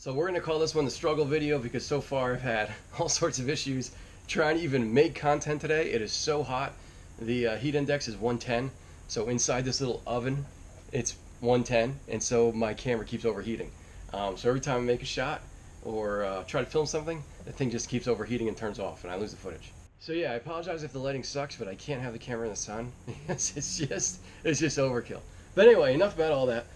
So we're going to call this one the struggle video because so far I've had all sorts of issues trying to even make content today. It is so hot. The heat index is 110. So inside this little oven, it's 110. And so my camera keeps overheating. So every time I make a shot or try to film something, the thing just keeps overheating and turns off and I lose the footage. So yeah, I apologize if the lighting sucks, but I can't have the camera in the sun because it's just overkill. But anyway, enough about all that.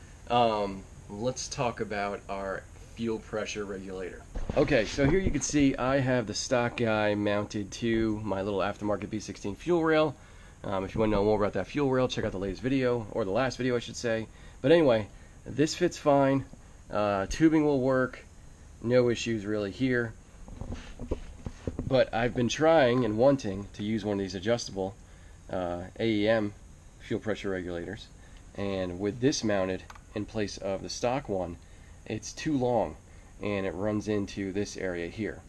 Let's talk about our fuel pressure regulator. Okay, so here you can see I have the stock guy mounted to my little aftermarket B16 fuel rail. If you want to know more about that fuel rail, check out the latest video, or the last video I should say. But anyway, this fits fine. Tubing will work. No issues really here. But I've been trying and wanting to use one of these adjustable AEM fuel pressure regulators. And with this mounted in place of the stock one, it's too long and it runs into this area here.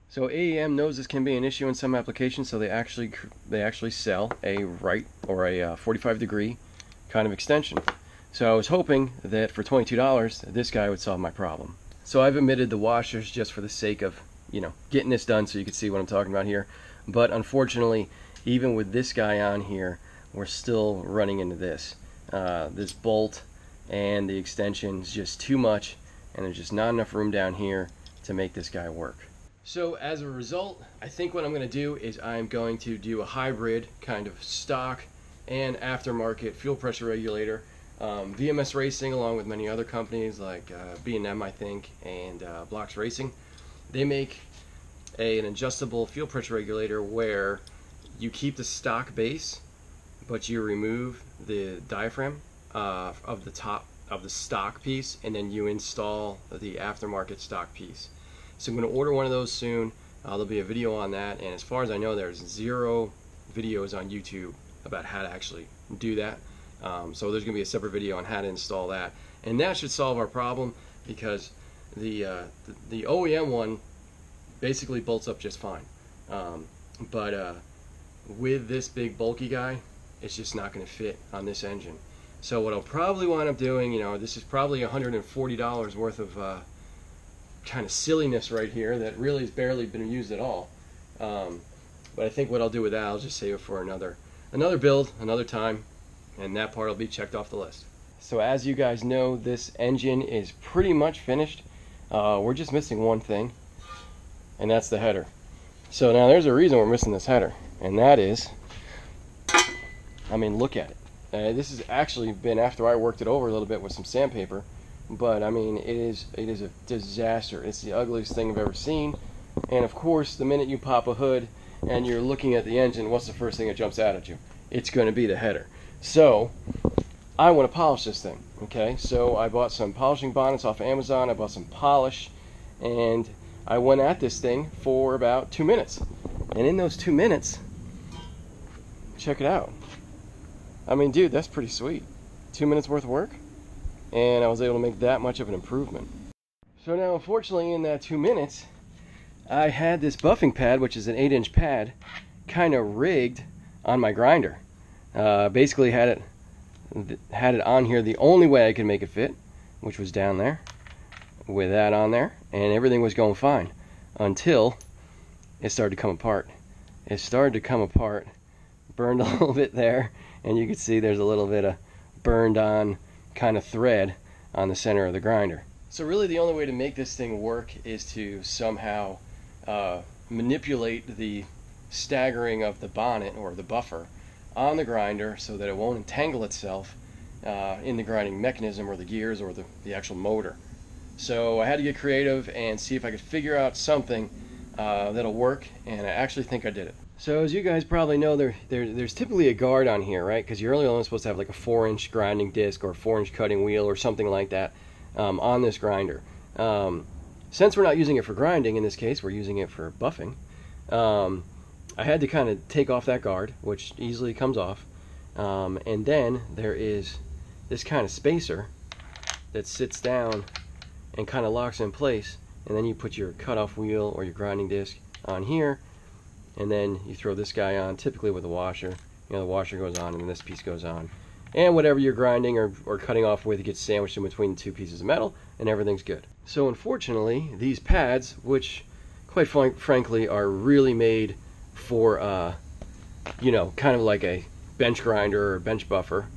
So AEM knows this can be an issue in some applications, so they actually sell a right or a 45-degree kind of extension. So I was hoping that for $22 this guy would solve my problem. So I've omitted the washers just for the sake of, you know, getting this done so you can see what I'm talking about here. But unfortunately, even with this guy on here, we're still running into this. This bolt and the extension is just too much, and there's just not enough room down here to make this guy work. So as a result, I think what I'm going to do is I'm going to do a hybrid kind of stock and aftermarket fuel pressure regulator. VMS Racing, along with many other companies like B&M, I think, and Blocks Racing, they make an adjustable fuel pressure regulator where you keep the stock base, but you remove the diaphragm of the top of the stock piece, and then you install the aftermarket stock piece. So I'm going to order one of those soon. There'll be a video on that, and as far as I know, there's 0 videos on YouTube about how to actually do that. So there's going to be a separate video on how to install that, and that should solve our problem because the OEM one basically bolts up just fine. But with this big bulky guy, it's just not going to fit on this engine. So what I'll probably wind up doing, you know, this is probably $140 worth of kind of silliness right here that really has barely been used at all. But I think what I'll do with that, I'll just save it for another build, another time, and that part will be checked off the list. So as you guys know, this engine is pretty much finished. We're just missing one thing, and that's the header. So now there's a reason we're missing this header, and that is, I mean, look at it. This has actually been after I worked it over a little bit with some sandpaper, but I mean, it is a disaster. It's the ugliest thing I've ever seen. And of course, the minute you pop a hood and you're looking at the engine, what's the first thing that jumps out at you? It's going to be the header. So I want to polish this thing. Okay, so I bought some polishing bonnets off of Amazon. I bought some polish, and I went at this thing for about 2 minutes. And in those 2 minutes, check it out. I mean, dude, that's pretty sweet. 2 minutes worth of work, and I was able to make that much of an improvement. So now, unfortunately, in that 2 minutes, I had this buffing pad, which is an 8-inch pad, kind of rigged on my grinder. Basically had it on here the only way I could make it fit, which was down there, with that on there, and everything was going fine until it started to come apart. It started to come apart, burned a little bit there, and you can see there's a little bit of burned on kind of thread on the center of the grinder. So really the only way to make this thing work is to somehow manipulate the staggering of the bonnet or the buffer on the grinder so that it won't entangle itself in the grinding mechanism or the gears or the actual motor. So I had to get creative and see if I could figure out something that'll work, and I actually think I did it. So as you guys probably know, there's typically a guard on here, right? Because you're only supposed to have like a 4-inch grinding disc or a 4-inch cutting wheel or something like that on this grinder. Since we're not using it for grinding, in this case we're using it for buffing, I had to kind of take off that guard, which easily comes off, and then there is this kind of spacer that sits down and kind of locks in place, and then you put your cutoff wheel or your grinding disc on here, and then you throw this guy on, typically with a washer. You know, the washer goes on and then this piece goes on, And whatever you're grinding or cutting off with gets sandwiched in between the two pieces of metal, and everything's good. So unfortunately, these pads, which quite frankly are really made for, you know, kind of like a bench grinder or bench buffer,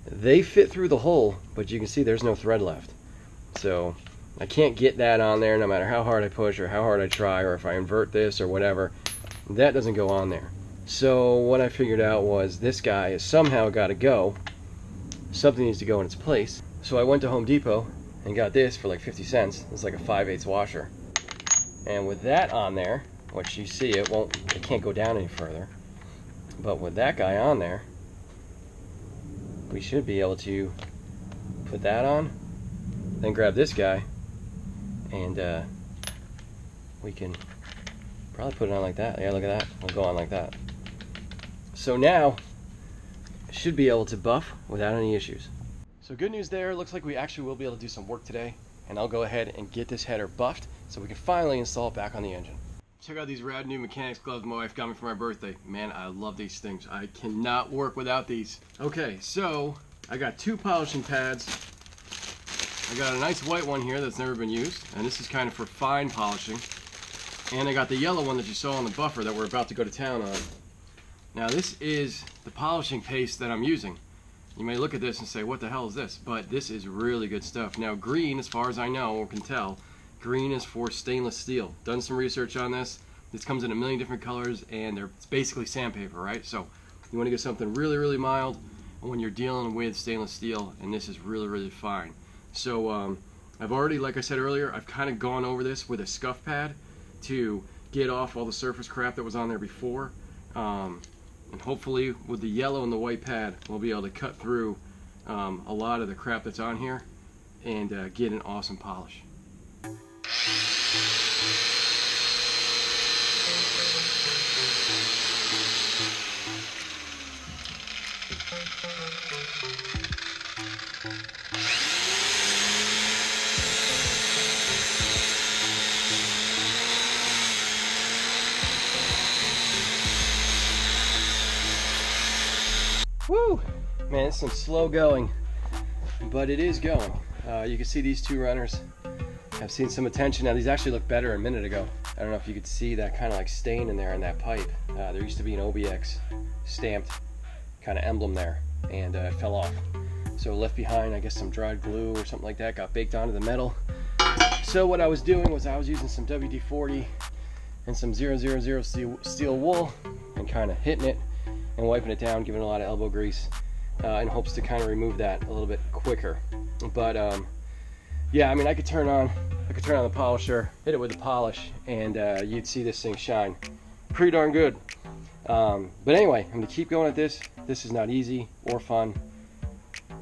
they fit through the hole, but you can see there's no thread left. So I can't get that on there no matter how hard I push or how hard I try, or if I invert this or whatever, that doesn't go on there. So what I figured out was this guy has somehow got to go. Something needs to go in its place. So I went to Home Depot and got this for like 50 cents. It's like a 5/8 washer. And with that on there, which you see it can't go down any further. But with that guy on there, we should be able to put that on, then grab this guy, and we can probably put it on like that. Yeah, look at that. It'll go on like that. So now, should be able to buff without any issues. So good news there. Looks like we actually will be able to do some work today, and I'll go ahead and get this header buffed so we can finally install it back on the engine. Check out these rad new mechanics gloves my wife got me for my birthday. Man, I love these things. I cannot work without these. Okay, so I got 2 polishing pads. I got a nice white one here that's never been used, and this is kind of for fine polishing. And I got the yellow one that you saw on the buffer that we're about to go to town on. Now this is the polishing paste that I'm using. You may look at this and say, what the hell is this? But this is really good stuff. Now green, as far as I know or can tell, green is for stainless steel. Done some research on this. This comes in a million different colors, and it's basically sandpaper, right? So you want to get something really, really mild when you're dealing with stainless steel, and this is really, really fine. So I've already, like I said earlier, I've kind of gone over this with a scuff pad to get off all the surface crap that was on there before. And hopefully with the yellow and the white pad, we'll be able to cut through a lot of the crap that's on here and get an awesome polish. Woo! Man, it's some slow going, but it is going. You can see these 2 runners have seen some attention. Now these actually look better a minute ago. I don't know if you could see that kind of like stain in there in that pipe. There used to be an OBX stamped kind of emblem there, and it fell off. So left behind, I guess, some dried glue or something like that, got baked onto the metal. So what I was doing was I was using some WD-40 and some 000 steel wool and kind of hitting it and wiping it down, giving it a lot of elbow grease in hopes to kind of remove that a little bit quicker. But yeah, I mean, I could turn on the polisher, hit it with the polish, and you'd see this thing shine pretty darn good. But anyway, I'm gonna keep going at this. This is not easy or fun,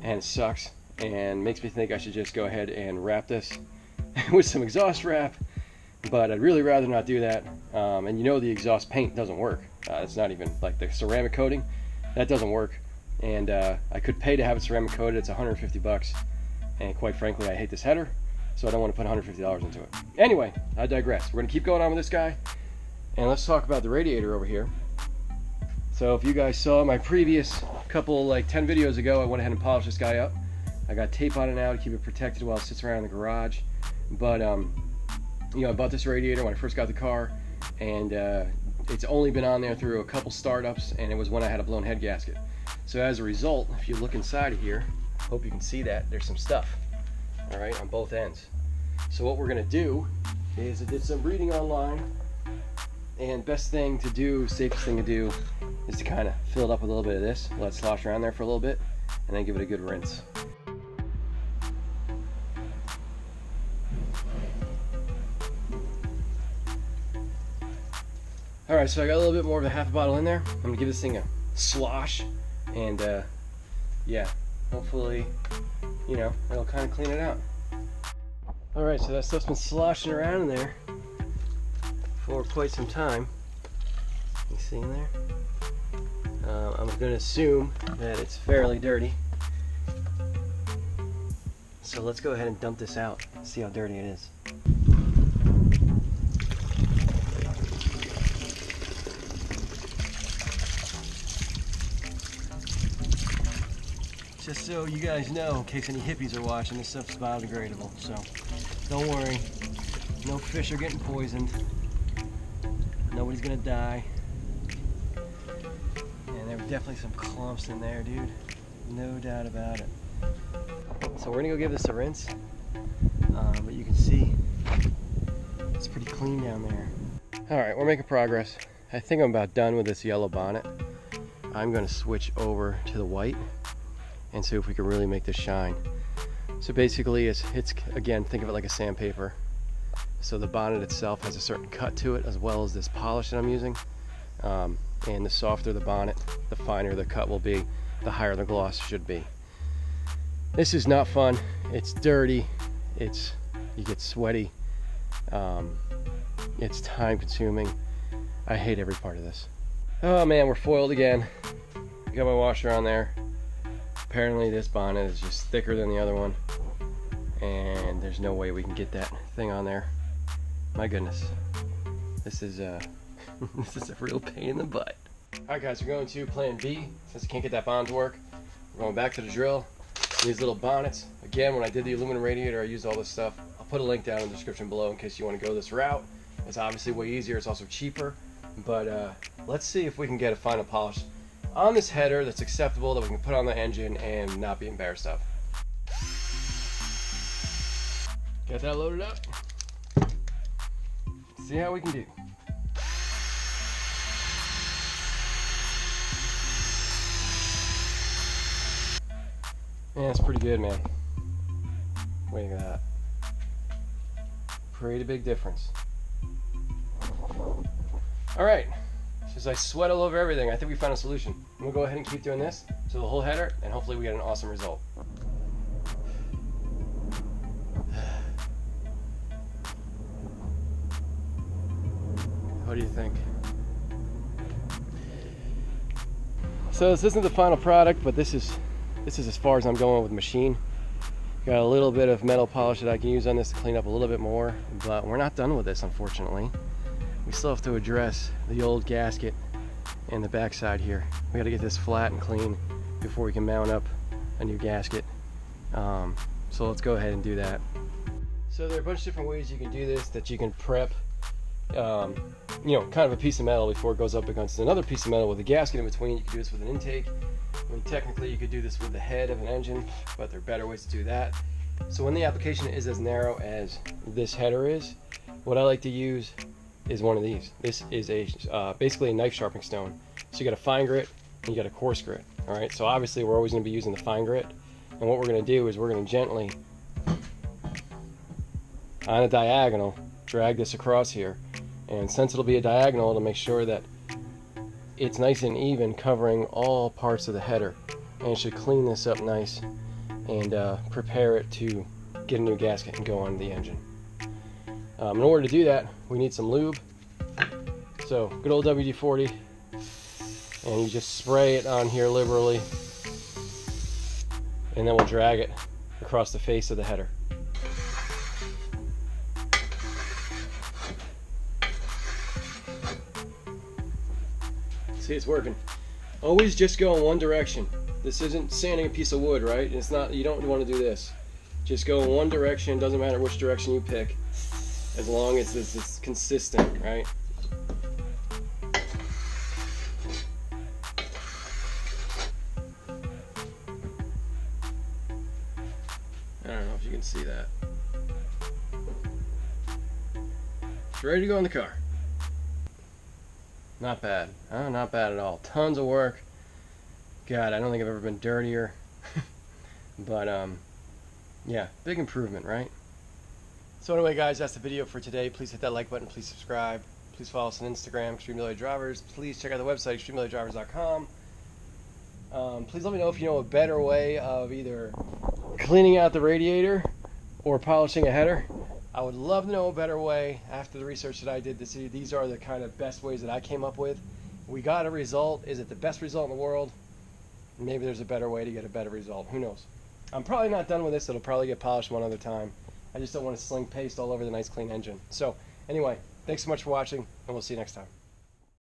and it sucks, and makes me think I should just go ahead and wrap this with some exhaust wrap. But I'd really rather not do that. And you know the exhaust paint doesn't work. It's not even like the ceramic coating. That doesn't work. And I could pay to have it ceramic coated. It's 150 bucks. And quite frankly, I hate this header, so I don't want to put $150 into it. Anyway, I digress. We're going to keep going on with this guy. And let's talk about the radiator over here. So if you guys saw my previous couple, like 10 videos ago, I went ahead and polished this guy up. I got tape on it now to keep it protected while it sits around in the garage. But you know, I bought this radiator when I first got the car, and it's only been on there through a couple startups, and it was when I had a blown head gasket. So as a result, if you look inside of here, hope you can see that there's some stuff, all right, on both ends. So what we're gonna do is I did some reading online, and best thing to do, safest thing to do, is to kind of fill it up with a little bit of this, let it slosh around there for a little bit, and then give it a good rinse. Alright, so I got a little bit more of a half a bottle in there. I'm going to give this thing a slosh, and yeah, hopefully, you know, it'll kind of clean it out. Alright, so that stuff's been sloshing around in there for quite some time. You see in there? I'm going to assume that it's fairly dirty. So let's go ahead and dump this out and see how dirty it is. Just so you guys know, in case any hippies are watching, this stuff's biodegradable, so don't worry. No fish are getting poisoned. Nobody's gonna die. And there were definitely some clumps in there, dude. No doubt about it. So we're gonna go give this a rinse. But you can see it's pretty clean down there. All right, we're making progress. I think I'm about done with this yellow bonnet. I'm gonna switch over to the white and see if we can really make this shine. So basically it's again, think of it like a sandpaper. So the bonnet itself has a certain cut to it, as well as this polish that I'm using. And the softer the bonnet, the finer the cut will be, the higher the gloss should be. This is not fun. It's dirty. You get sweaty. It's time consuming. I hate every part of this. Oh man, we're foiled again. Got my washer on there. Apparently this bonnet is just thicker than the other one, and there's no way we can get that thing on there. My goodness, this is this is a real pain in the butt. Alright guys, we're going to plan B. Since I can't get that bonnet to work, we're going back to the drill. These little bonnets, again, when I did the aluminum radiator, I used all this stuff. I'll put a link down in the description below in case you want to go this route. It's obviously way easier, it's also cheaper, but let's see if we can get a final polish on this header that's acceptable, that we can put on the engine and not be embarrassed of. Got that loaded up. See how we can do. Yeah, it's pretty good, man. Look at that. Pretty big difference. Alright, since I sweat all over everything, I think we found a solution. I'm going to go ahead and keep doing this to the whole header, and hopefully we get an awesome result. What do you think? So this isn't the final product, but this is as far as I'm going with the machine. Got a little bit of metal polish that I can use on this to clean up a little bit more, but we're not done with this, unfortunately. We still have to address the old gasket and the backside here. We got to get this flat and clean before we can mount up a new gasket. So let's go ahead and do that. So there are a bunch of different ways you can do this, that you can prep you know, kind of a piece of metal before it goes up against another piece of metal with a gasket in between. You can do this with an intake. I mean, technically you could do this with the head of an engine, but there are better ways to do that. So when the application is as narrow as this header is, what I like to use is one of these. This is a basically a knife sharpening stone. So you got a fine grit and you got a coarse grit. All right, so obviously we're always going to be using the fine grit, and what we're going to do is we're going to gently, on a diagonal, drag this across here. And since it'll be a diagonal, it'll make sure that it's nice and even, covering all parts of the header, and it should clean this up nice and prepare it to get a new gasket and go on the engine. In order to do that, we need some lube. So good old WD-40, and you just spray it on here liberally, and then we'll drag it across the face of the header. See, it's working. Always just go in one direction. This isn't sanding a piece of wood, right? It's not. You don't want to do this. Just go in one direction. Doesn't matter which direction you pick, as long as it's consistent, right? I don't know if you can see that. It's ready to go in the car. Not bad. Oh, not bad at all. Tons of work. God, I don't think I've ever been dirtier. But, yeah, big improvement, right? So anyway, guys, that's the video for today. Please hit that like button. Please subscribe. Please follow us on Instagram, Extreme Daily Drivers. Please check out the website, extremedailyDrivers.com. Please let me know if you know a better way of either cleaning out the radiator or polishing a header. I would love to know a better way. After the research that I did to see, these are the kind of best ways that I came up with. We got a result. Is it the best result in the world? Maybe there's a better way to get a better result. Who knows? I'm probably not done with this. It'll probably get polished one other time. I just don't want to sling paste all over the nice clean engine. So anyway, thanks so much for watching, and we'll see you next time.